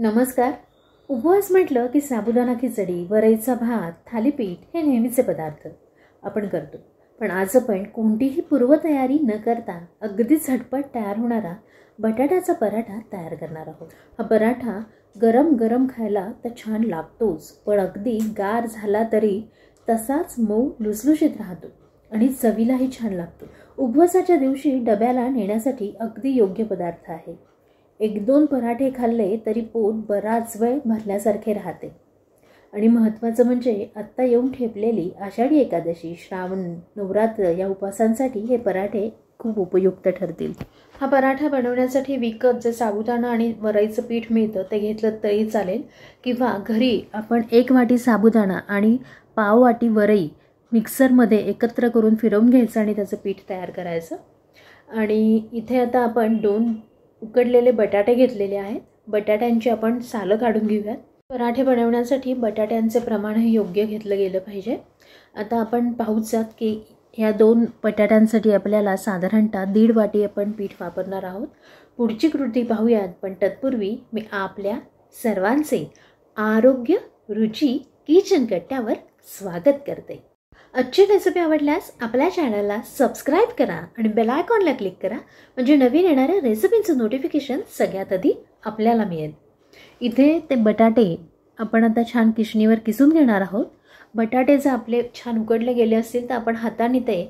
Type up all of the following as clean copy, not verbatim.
नमस्कार. उपवास म्हटलं की साबुदाणा खिचडी, वरईचा भात, थालीपीठ हे नेहमीचे पदार्थ आपण करतो. पण आज आपण कोणतीही पूर्वतयारी न करता अगदी झटपट तयार होणारा बटाट्याचा पराठा तयार करणार आहोत. हा पराठा गरम गरम खायला तर छान लागतोच, पण अगदी गार झाला तरी तसाच मऊ लुसलुशीत राहतो आणि चवीलाही छान लागतो. उपवासाच्या दिवशी डब्याला नेण्यासाठी अगदी योग्य पदार्थ आहे. 1-2 पराठे खाल्ले तरी पोट बराच वेळ भरल्यासारखे राहते. आणि महत्त्वाचं म्हणजे आत्ता येऊन ठेपलेली आषाढी एकादशी, श्रावण, नवरात्र या उपवासांसाठी हे पराठे खूप उपयुक्त ठरतील. हा पराठा बनवण्यासाठी विकत जे साबुदाणा आणि वरईचं पीठ मिळतं ते घेतलं तरी चालेल, किंवा घरी आपण 1 वाटी साबुदाणा आणि पाव वाटी वरई मिक्सरमध्ये एकत्र करून फिरवून घ्यायचं आणि त्याचं पीठ तयार करायचं. आणि इथे आता आपण 2 उकडलेले बटाटे घेतलेले आहेत. बटाट्यांची आपण सालं काढून घेऊयात. पराठे बनवण्यासाठी बटाट्यांचे प्रमाणही योग्य घेतलं गेलं पाहिजे. आता आपण पाहूयात की ह्या 2 बटाट्यांसाठी आपल्याला साधारणतः 1.5 वाटी आपण पीठ वापरणार आहोत. पुढची कृती पाहूयात, पण तत्पूर्वी मी आपल्या सर्वांचे आरोग्य रुची किचन कट्ट्यावर स्वागत करते. आजची रेसिपी आवडल्यास आपल्या चॅनलला सबस्क्राईब करा आणि बेल आयकॉनला क्लिक करा, म्हणजे नवीन येणाऱ्या रेसिपींचं नोटिफिकेशन सगळ्यात आधी आपल्याला मिळेल. इथे ते बटाटे आपण आता छान किसणीवर किसून घेणार आहोत. बटाटे जर आपले छान उकडले गेले असतील तर आपण हाताने ते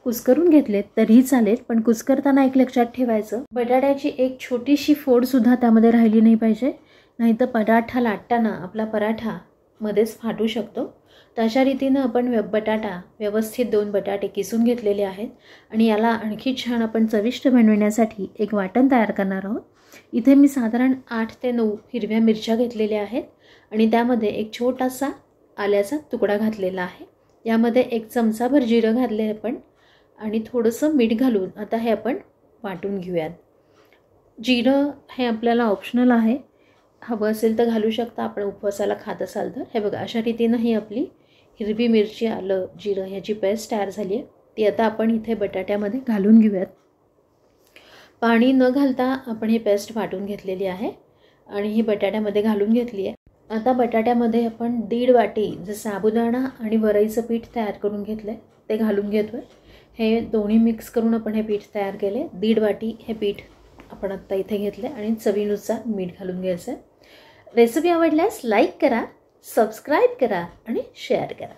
कुस्करून घेतलेत तरीही चालेल, पण कुस्करताना एक लक्षात ठेवायचं, बटाट्याची एक छोटीशी फोडसुद्धा त्यामध्ये राहिली नाही पाहिजे, नाहीतर पराठा लाटताना आपला पराठा मध्येच फाटू शकतो. तर अशा रीतीनं आपण बटाटा व्यवस्थित 2 बटाटे किसून घेतलेले आहेत आणि याला आणखी छान आपण चविष्ट बनवण्यासाठी एक वाटण तयार करणार आहोत. इथे मी साधारण 8 ते 9 हिरव्या मिरच्या घेतलेल्या आहेत आणि त्यामध्ये एक छोटासा आल्याचा तुकडा घातलेला आहे. यामध्ये 1 चमचाभर जिरं घातले आपण आणि थोडंसं मीठ घालून आता हे आपण वाटून घेऊयात. जिरं हे आपल्याला ऑप्शनल आहे, हवं असेल तर घालू शकता आपण उपवासाला खात असाल तर. हे बघा, अशा रीतीनं ही आपली हिरवी मिरची, आलं, जिरं ह्याची पेस्ट तयार झाली आहे. ती आता आपण इथे बटाट्यामध्ये घालून घेऊयात. पाणी न घालता आपण ही पेस्ट वाटून घेतलेली आहे आणि ही बटाट्यामध्ये घालून घेतली आहे. आता बटाट्यामध्ये आपण 1.5 वाटी जे साबुदाणा आणि वरईचं पीठ तयार करून घेतलं आहे ते घालून घेतो आहे. हे दोन्ही मिक्स करून आपण हे पीठ तयार केले. 1.5 वाटी हे पीठ आपण आत्ता इथे घेतलं आहे आणि चवीनुसार मीठ घालून घ्यायचं आहे. रेसिपी आवडल्यास लाईक करा, सबस्क्राईब करा आणि शेअर करा.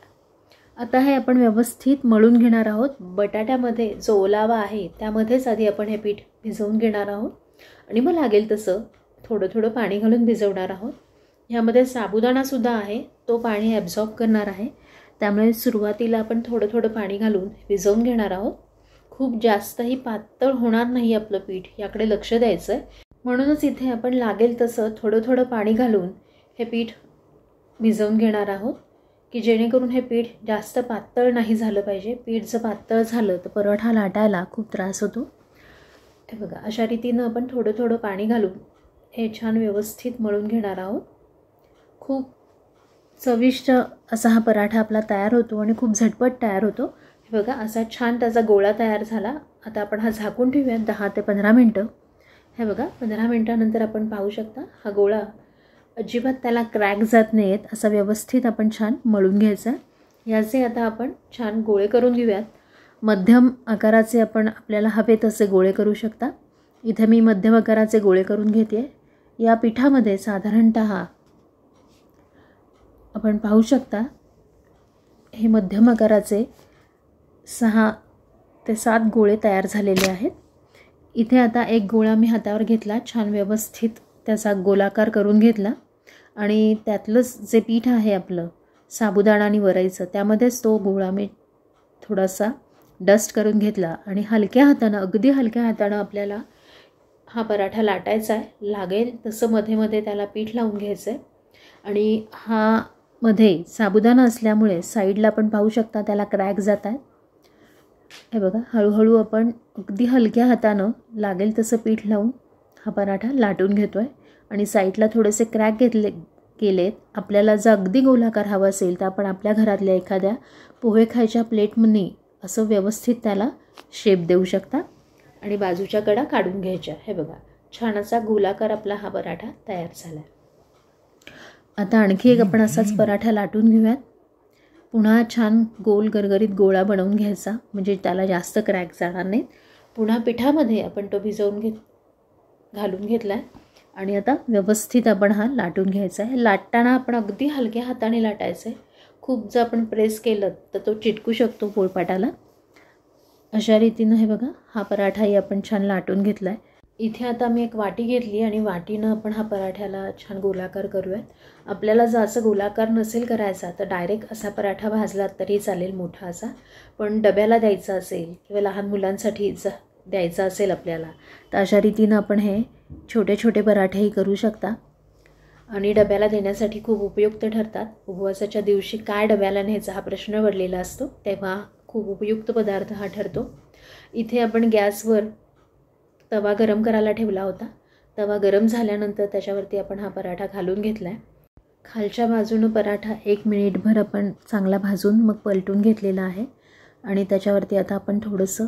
आता हे आपण व्यवस्थित मळून घेणार आहोत. बटाट्यामध्ये जो ओलावा आहे त्यामध्येच आधी आपण हे पीठ भिजवून घेणार आहोत आणि मग लागेल तसं थोडं थोडं पाणी घालून भिजवणार आहोत. ह्यामध्ये साबुदाणासुद्धा आहे, तो पाणी ॲब्झॉर्ब करणार आहे, त्यामुळे सुरुवातीला आपण थोडं थोडं पाणी घालून भिजवून घेणार आहोत. खूप जास्तही पातळ होणार नाही आपलं पीठ, याकडे लक्ष द्यायचं आहे. म्हणूनच इथे आपण लागेल तसं थोडं थोडं पाणी घालून हे पीठ भिजवून घेणार आहोत, की जेणेकरून हे पीठ जास्त पातळ नाही झालं पाहिजे. पीठ जर पातळ झालं तर पराठा लाटायला खूप त्रास होतो. हे बघा, अशा रीतीनं आपण थोडं थोडं पाणी घालून हे छान व्यवस्थित मळून घेणार आहोत. खूप चविष्ट असा हा पराठा आपला तयार होतो आणि खूप झटपट तयार होतो. हे बघा, असा छान त्याचा गोळा तयार झाला. आता आपण हा झाकून ठेवूयात 10 ते 15 मिनटं. हे बघा, 15 मिनटानंतर आपण पाहू शकता हा गोळा अजिबात त्याला क्रॅक जात नाहीत, असा व्यवस्थित आपण छान मळून घ्यायचा. याचे आता आपण छान गोळे करून घेऊयात. मध्यम आकाराचे आपण आपल्याला हवे तसे गोळे करू शकता. इथे मी मध्यम आकाराचे गोळे करून घेते. या पिठामध्ये साधारणतः आपण पाहू शकता हे मध्यम आकाराचे 6 ते 7 गोळे तयार झालेले आहेत. इथे आता एक गोळा मी हातावर घेतला, छान व्यवस्थित त्याचा गोलाकार करून घेतला आणि त्यातलंच जे पीठ आहे आपलं साबुदाणा आणि वरईचं, त्यामध्येच तो गोळा मी थोडासा डस्ट करून घेतला आणि हलक्या हातानं, अगदी हलक्या हातानं आपल्याला हा पराठा लाटायचा आहे. लागेल तसं मध्ये मध्ये त्याला पीठ लावून घ्यायचं आहे. आणि हा मध्ये साबुदाणा असल्यामुळे साईडला आपण पाहू शकता त्याला क्रॅक जात आहे. हे बघा, हळूहळू आपण अगदी हलक्या हातानं लागेल तसं पीठ लावून हा पराठा लाटून घेतो आहे आणि साईडला थोडेसे क्रॅक केलेत. आपल्याला जर अगदी गोलाकार हवा असेल तर आपण आपल्या घरातल्या एखाद्या पोहे खायच्या प्लेटमध्ये असं व्यवस्थित त्याला शेप देऊ शकता आणि बाजूच्या कडा काढून घ्यायच्या. हे बघा, छान असा गोलाकार आपला हा पराठा तयार झाला आहे. आता आणखी एक आपण असाच पराठा लाटून घेऊयात. पुन्हा छान गोल गरगरीत गोळा बनवून घ्यायचा, म्हणजे त्याला जास्त क्रॅक जाणार नाहीत. पुन्हा पिठामध्ये आपण तो भिजवून घालून घेतला आहे आणि आता व्यवस्थित आपण हा लाटून घ्यायचा आहे. लाटताना आपण अगदी हलक्या हाताने लाटायचं आहे. खूप जर आपण प्रेस केलं तर तो चिटकू शकतो पोळपाटाला. अशा रीतीनं हे बघा, हा पराठाही आपण छान लाटून घेतला आहे. इथे आता मी एक वाटी घेतली आणि वाटीनं आपण हा पराठ्याला छान गोलाकार करूयात. आपल्याला जर असं गोलाकार नसेल करायचा तर डायरेक्ट असा पराठा भाजला तरी चालेल, मोठा असा. पण डब्याला द्यायचा असेल किंवा लहान मुलांसाठी द्यायचा असेल आपल्याला, तर अशा रीतीनं आपण हे छोटे छोटे पराठेही करू शकता आणि डब्याला देण्यासाठी खूप उपयुक्त ठरतात. उपवासाच्या दिवशी काय डब्याला न्यायचा हा प्रश्न पडलेला असतो, तेव्हा खूप उपयुक्त पदार्थ हा ठरतो. इथे आपण गॅसवर तवा गरम करायला ठेवला होता. तवा गरम झाल्यानंतर त्याच्यावरती आपण हा पराठा घालून घेतला आहे. खालच्या बाजूनं पराठा 1 मिनिटभर आपण चांगला भाजून मग पलटून घेतलेला आहे आणि त्याच्यावरती आता आपण थोडंसं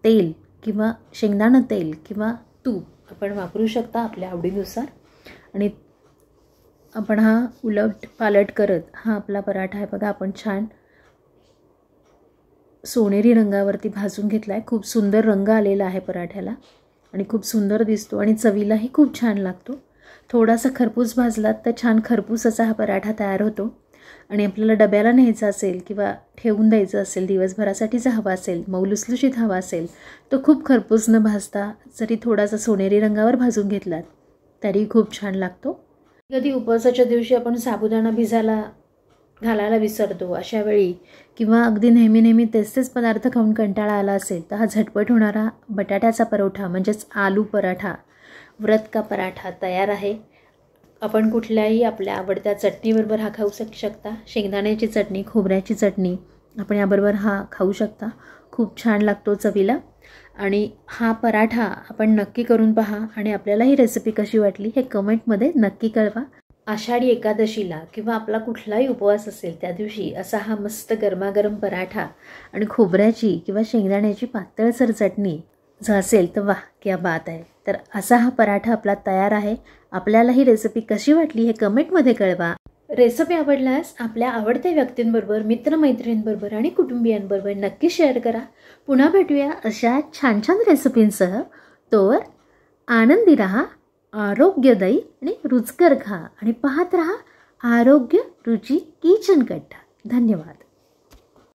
तेल किंवा शेंगदाणं तेल किंवा तूप आपण वापरू शकता आपल्या आवडीनुसार. आणि आपण हा उलट पालट करत हा आपला पराठा आहे बघा, आपण छान सोनेरी रंगावरती भाजून घेतला आहे. खूप सुंदर रंग आलेला आहे पराठ्याला आणि खूप सुंदर दिसतो आणि चवीलाही खूप छान लागतो. थोडासा खरपूस भाजलात तर छान खरपूस असा हा पराठा तयार होतो. आणि आपल्याला डब्याला न्यायचा असेल किंवा ठेवून द्यायचं असेल, दिवसभरासाठी जर हवा असेल, मऊ लुसलुशीत हवा असेल, तो खूप खरपूस न भाजता जरी थोडासा सोनेरी रंगावर भाजून घेतलात तरी खूप छान लागतो. कधी उपवासाच्या दिवशी आपण साबुदाणा घालायला विसरतो, अशा वेळी किंवा अगदी नेहमी तेच पदार्थ खाऊन कंटाळा आला असेल तर हा झटपट होणारा बटाट्याचा परोठा म्हणजेच आलू पराठा, व्रत का पराठा तयार आहे. आपण कुठल्याही आपल्या आवडत्या चटणीबरोबर हा खाऊ शकता. शेंगदाण्याची चटणी, खोबऱ्याची चटणी आपण याबरोबर हा खाऊ शकता. खूप छान लागतो चवीला. आणि हा पराठा आपण नक्की करून पहा आणि आपल्याला ही रेसिपी कशी वाटली हे कमेंटमध्ये नक्की कळवा. आषाढी एकादशीला किंवा आपला कुठलाही उपवास असेल त्या दिवशी असा हा मस्त गरमागरम पराठा आणि खोबऱ्याची किंवा शेंगदाण्याची पातळसर चटणी जर असेल तर वाह क्या बात आहे. तर असा हा पराठा आपला तयार आहे. आपल्याला ही रेसिपी कशी वाटली हे कमेंटमध्ये कळवा. रेसिपी आवडल्यास आपल्या आवडत्या व्यक्तींबरोबर, मित्रमैत्रिणींबरोबर आणि कुटुंबियांबरोबर नक्की शेअर करा. पुन्हा भेटूया अशा छान छान रेसिपींसह. तोवर आनंदी राहा, आरोग्यदायी आणि रुचकर खा आणि पाहत रहा आरोग्य रुची किचन कट्टा. धन्यवाद.